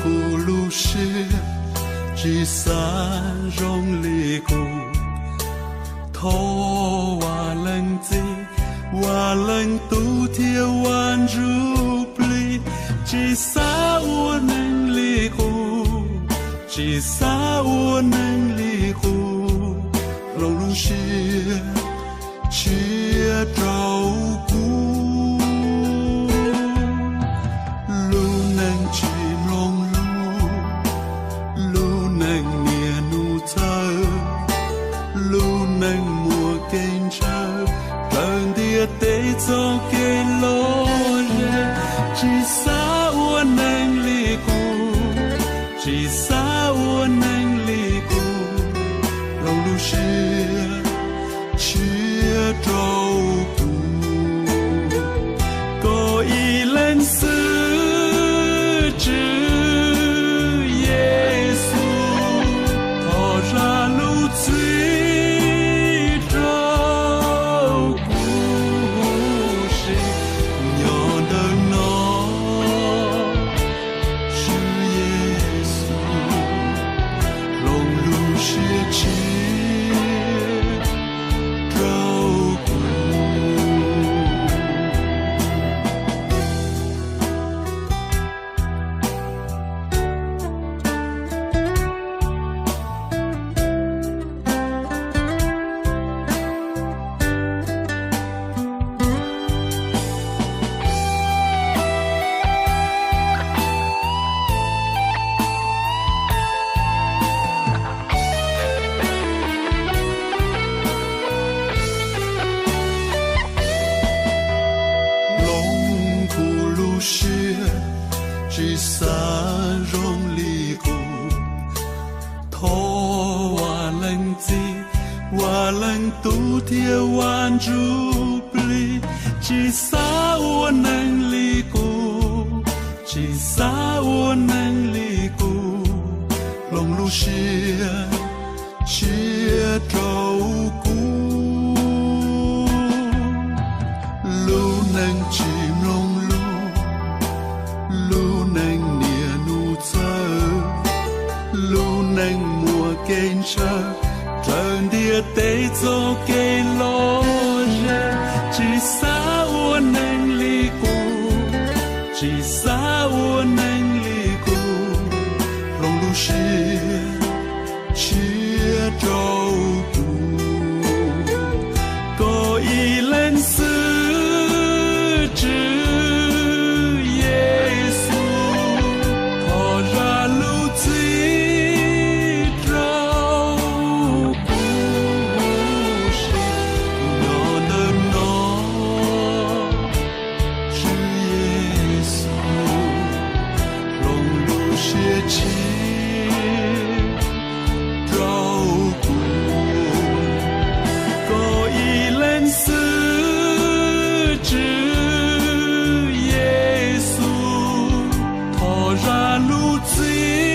古路是聚散容离故，头瓦冷子瓦冷都铁万如不离，聚散我能离故，聚散我能离故，融入是却照顾，路能去融入，路能念怒走，路能摸跟着，人的得走给路人，至少我能离故，至少我能离故，融入是却照顾，过一人死之耶稣，他杀路最照顾是鸟的脑，是耶稣融入血气。聚散容离故，头瓦冷子瓦冷都铁万如不离，聚散我能离故，聚散我能离故，融入是却照顾，路能去融入，路能念怒走，路能摸跟着，真的得走给路人，至少我能离故，至少我能离故，融入是却照顾，过一人死之路最